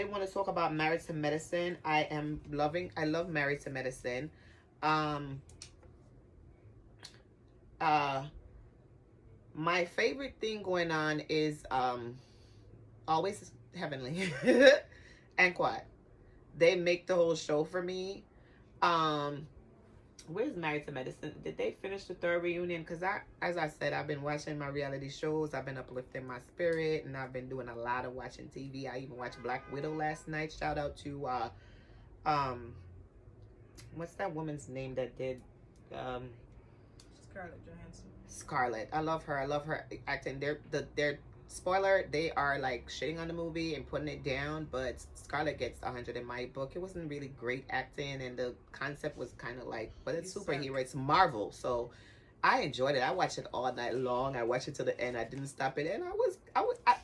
I want to talk about Married to Medicine. I love Married to Medicine. Um, uh, my favorite thing going on is always Heavenly and Quad. They make the whole show for me. Um, where's Married to Medicine? Did they finish the third reunion? Because as I said, I've been watching my reality shows. I've been uplifting my spirit, and I've been doing a lot of watching TV. I even watched Black Widow last night. Shout out to um, what's that woman's name that did um Scarlett Johansson. Scarlett. I love her. I love her acting. They're spoiler. They are like shitting on the movie and putting it down, but Scarlett gets 100 in my book. It wasn't really great acting, and the concept was kind of like, but it's superhero. It's Marvel, so I enjoyed it. I watched it all night long. I watched it to the end. I didn't stop it, and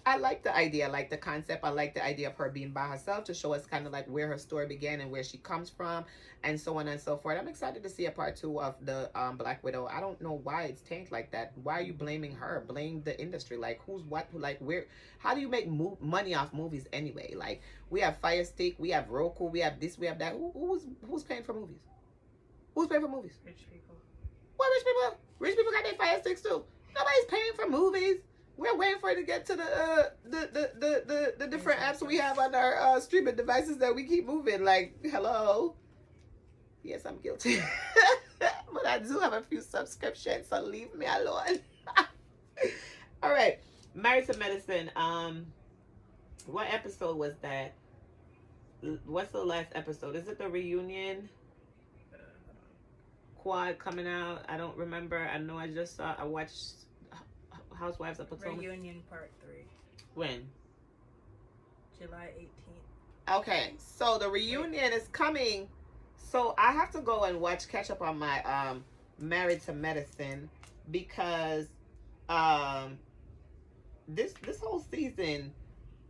I like the idea, I like the concept. I like the idea of her being by herself to show us kind of like where her story began and where she comes from, and so on and so forth. I'm excited to see a part two of the Black Widow. I don't know why it's tanked like that. Why are you blaming her? Blame the industry. Like who's what? Like where? How do you make money off movies anyway? Like we have Fire Stick, we have Roku, we have this, we have that. Who's paying for movies? Who's paying for movies? Rich people. What rich people? Rich people got their Fire Sticks too. Nobody's paying for movies. We're waiting for it to get to the different apps we have on our streaming devices that we keep moving. Like, hello. Yes, I'm guilty. But I do have a few subscriptions, so leave me alone. All right. Married to Medicine. What episode was that? What's the last episode? Is it the reunion? Quad coming out. I don't remember. I know I watched Housewives of Potomac. Reunion Part 3. When? July 18th. Okay, so the reunion is coming. So I have to go and catch up on my Married to Medicine because this whole season,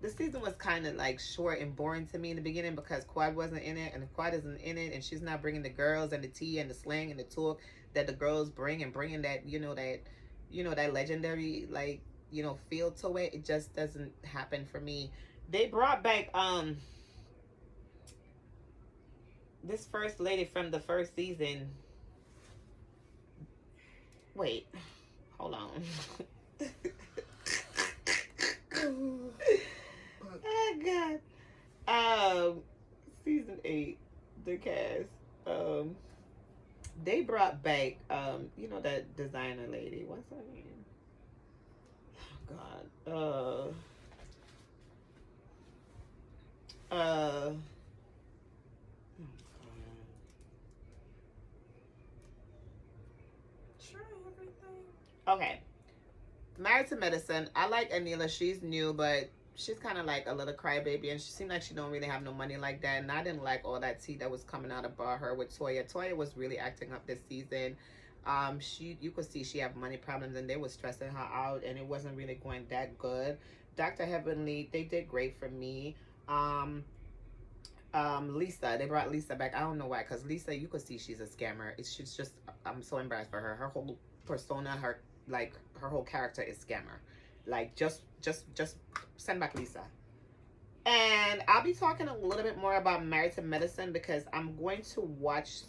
the season was kind of like short and boring to me in the beginning because Quad wasn't in it, and Quad isn't in it, and she's not bringing the girls and the tea and the slang and the talk that the girls bring, and bringing that that legendary feel to it. It just doesn't happen for me. They brought back this first lady from the first season. Wait, hold on. Oh God. Season 8, the cast. They brought back that designer lady. What's her name? Oh God. Oh, Try everything. okay. Married to Medicine. I like Anila. She's new, but she's kind of like a little crybaby, and she seemed like she don't really have no money like that. And I didn't like all that tea that was coming out about her with Toya. Toya was really acting up this season. You could see she have money problems, and they was stressing her out, and it wasn't really going that good. Dr. Heavenly, they did great for me. Lisa, they brought Lisa back. I don't know why, because Lisa, you could see she's a scammer. She's just, I'm so embarrassed for her. Her whole persona, her whole character is scammer. Like, just send back Lisa. And I'll be talking a little bit more about Married to Medicine because I'm going to watch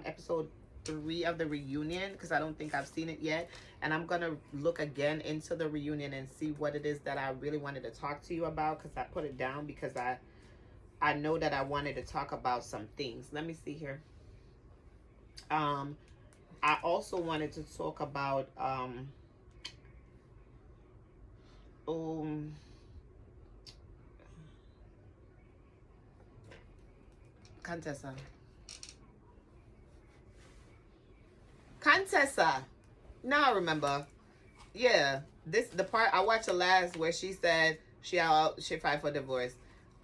episode 3 of the reunion because I don't think I've seen it yet. And I'm going to look again into the reunion and see what it is that I really wanted to talk to you about, because I put it down because I know that I wanted to talk about some things. Let me see here. I also wanted to talk about Contessa. Now I remember. Yeah, the part I watched the last where she said she filed for divorce.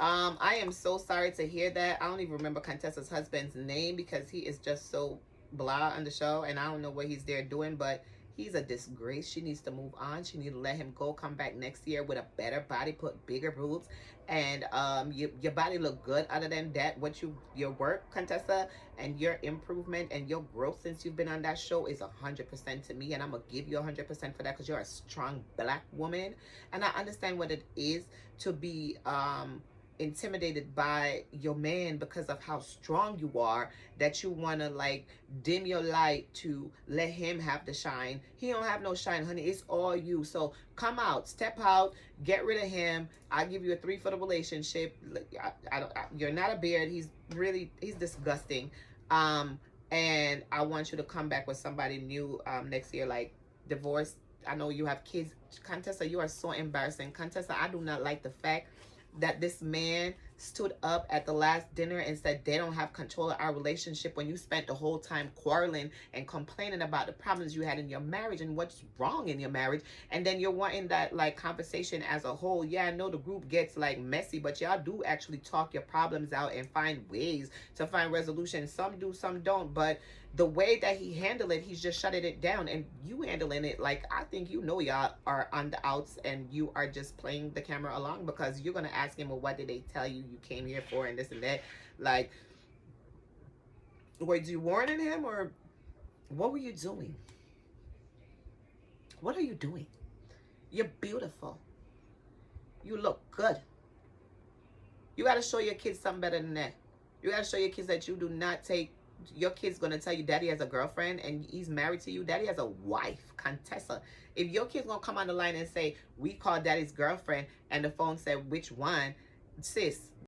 I am so sorry to hear that. I don't even remember Contessa's husband's name because he is just so blah on the show, and I don't know what he's there doing, but he's a disgrace. She needs to move on. She needs to let him go, come back next year with a better body, put bigger boobs, and your body look good. Other than that, your work, Contessa, and your improvement and your growth since you've been on that show is 100% to me, and I'm gonna give you 100% for that because you're a strong Black woman, and I understand what it is to be intimidated by your man because of how strong you are, that you want to like dim your light to let him have the shine. He don't have no shine, honey. It's all you. So come out, step out, get rid of him. I'll give you a 3 for the relationship. You're not a beard. He's disgusting. And I want you to come back with somebody new next year, like divorce. I know you have kids. Contessa, you are so embarrassing. Contessa, I do not like the fact that this man stood up at the last dinner and said they don't have control of our relationship when you spent the whole time quarreling and complaining about the problems you had in your marriage and what's wrong in your marriage. And then you're wanting that like conversation as a whole. Yeah, I know the group gets like messy, but y'all do actually talk your problems out and find ways to find resolution. Some do, some don't, but the way that he handled it, he's just shutting it down. And you handling it like, I think you know y'all are on the outs and you are just playing the camera along, because you're gonna ask him, well, what did they tell you came here for, and this and that. Like, were you warning him, or what were you doing? What are you doing? You're beautiful. You look good. You got to show your kids something better than that. You got to show your kids that you do not take. Your kid's going to tell you daddy has a girlfriend and he's married to you. Daddy has a wife, Contessa. If your kid's going to come on the line and say, we called daddy's girlfriend, and the phone said, which one? Sis,